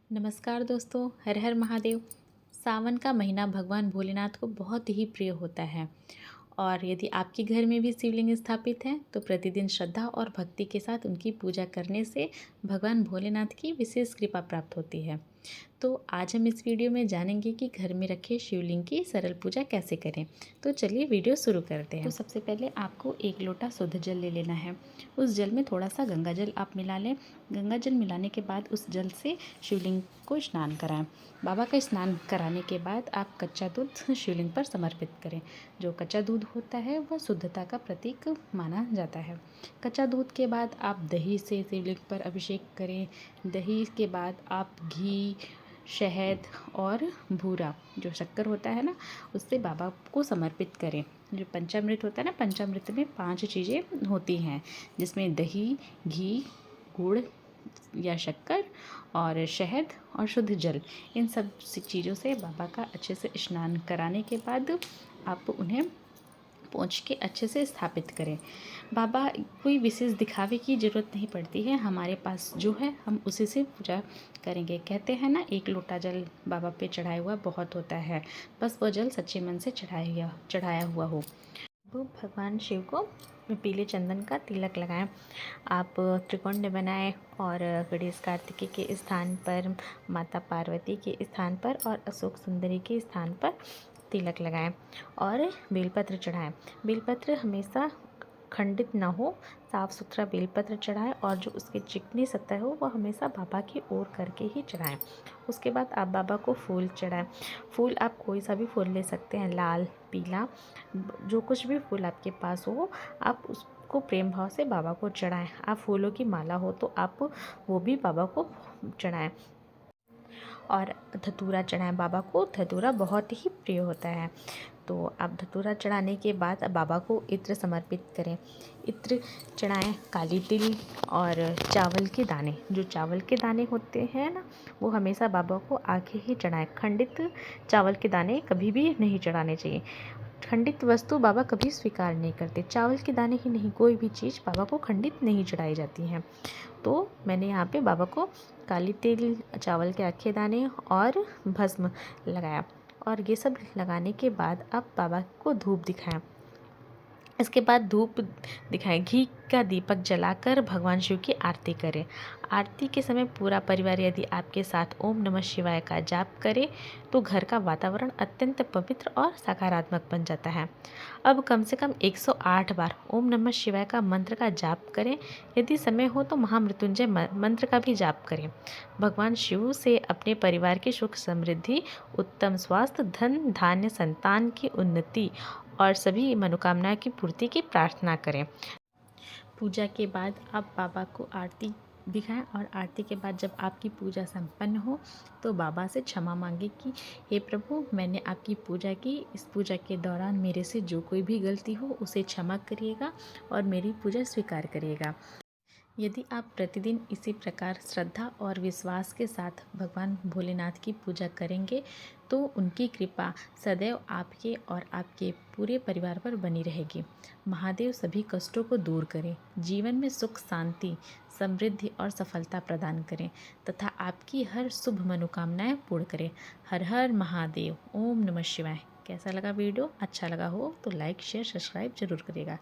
नमस्कार दोस्तों, हर हर महादेव। सावन का महीना भगवान भोलेनाथ को बहुत ही प्रिय होता है और यदि आपके घर में भी शिवलिंग स्थापित है तो प्रतिदिन श्रद्धा और भक्ति के साथ उनकी पूजा करने से भगवान भोलेनाथ की विशेष कृपा प्राप्त होती है। तो आज हम इस वीडियो में जानेंगे कि घर में रखे शिवलिंग की सरल पूजा कैसे करें। तो चलिए वीडियो शुरू करते हैं। तो सबसे पहले आपको एक लोटा शुद्ध जल ले लेना है। उस जल में थोड़ा सा गंगा जल आप मिला लें। गंगा जल मिलाने के बाद उस जल से शिवलिंग को स्नान कराएं। बाबा का स्नान कराने के बाद आप कच्चा दूध शिवलिंग पर समर्पित करें। जो कच्चा दूध होता है वह शुद्धता का प्रतीक माना जाता है। कच्चा दूध के बाद आप दही से शिवलिंग पर अभिषेक करें। दही के बाद आप घी, शहद और भूरा जो शक्कर होता है ना, उससे बाबा को समर्पित करें। जो पंचामृत होता है ना, पंचामृत में 5 चीज़ें होती हैं जिसमें दही, घी, गुड़ या शक्कर और शहद और शुद्ध जल, इन सब चीज़ों से बाबा का अच्छे से स्नान कराने के बाद आप उन्हें पोंछ के अच्छे से स्थापित करें। बाबा कोई विशेष दिखावे की ज़रूरत नहीं पड़ती है, हमारे पास जो है हम उसी से पूजा करेंगे। कहते हैं ना, एक लोटा जल बाबा पे चढ़ाया हुआ बहुत होता है, बस वह जल सच्चे मन से चढ़ाया हुआ हो। वो भगवान शिव को पीले चंदन का तिलक लगाएं। आप त्रिकोण बनाएं और गणेश कार्तिकेय के स्थान पर, माता पार्वती के स्थान पर और अशोक सुंदरी के स्थान पर तिलक लगाएं और बेलपत्र चढ़ाएं। बेलपत्र हमेशा खंडित ना हो, साफ़ सुथरा बेलपत्र चढ़ाएं और जो उसकी चिकनी सतह हो वह हमेशा बाबा की ओर करके ही चढ़ाएं। उसके बाद आप बाबा को फूल चढ़ाएं। फूल आप कोई सा भी फूल ले सकते हैं, लाल, पीला, जो कुछ भी फूल आपके पास हो आप उसको प्रेम भाव से बाबा को चढ़ाएं। आप फूलों की माला हो तो आप वो भी बाबा को चढ़ाएं और धतूरा चढ़ाएं। बाबा को धतूरा बहुत ही प्रिय होता है। तो आप धतूरा चढ़ाने के बाद बाबा को इत्र समर्पित करें। इत्र चढ़ाएं, काली तिल और चावल के दाने। जो चावल के दाने होते हैं ना, वो हमेशा बाबा को आगे ही चढ़ाएं। खंडित चावल के दाने कभी भी नहीं चढ़ाने चाहिए। खंडित वस्तु बाबा कभी स्वीकार नहीं करते। चावल के दाने ही नहीं, कोई भी चीज़ बाबा को खंडित नहीं चढ़ाई जाती हैं। तो मैंने यहाँ पे बाबा को काली तिल, चावल के अक्खे दाने और भस्म लगाया और ये सब लगाने के बाद आप बाबा को धूप दिखाएं। इसके बाद धूप दिखाएं, घी का दीपक जलाकर भगवान शिव की आरती करें। आरती के समय पूरा परिवार यदि आपके साथ ओम नमः शिवाय का जाप करे तो घर का वातावरण अत्यंत पवित्र और सकारात्मक बन जाता है। अब कम से कम 108 बार ओम नमः शिवाय का मंत्र का जाप करें। यदि समय हो तो महामृत्युंजय मंत्र का भी जाप करें। भगवान शिव से अपने परिवार की सुख समृद्धि, उत्तम स्वास्थ्य, धन धान्य, संतान की उन्नति और सभी मनोकामनाओं की पूर्ति की प्रार्थना करें। पूजा के बाद आप बाबा को आरती दिखाएं और आरती के बाद जब आपकी पूजा संपन्न हो तो बाबा से क्षमा मांगे कि हे प्रभु, मैंने आपकी पूजा की, इस पूजा के दौरान मेरे से जो कोई भी गलती हो उसे क्षमा करिएगा और मेरी पूजा स्वीकार करिएगा। यदि आप प्रतिदिन इसी प्रकार श्रद्धा और विश्वास के साथ भगवान भोलेनाथ की पूजा करेंगे तो उनकी कृपा सदैव आपके और आपके पूरे परिवार पर बनी रहेगी। महादेव सभी कष्टों को दूर करें, जीवन में सुख, शांति, समृद्धि और सफलता प्रदान करें तथा आपकी हर शुभ मनोकामनाएं पूर्ण करें। हर हर महादेव। ओम नमः शिवाय। कैसा लगा वीडियो? अच्छा लगा हो तो लाइक, शेयर, सब्सक्राइब जरूर करिएगा।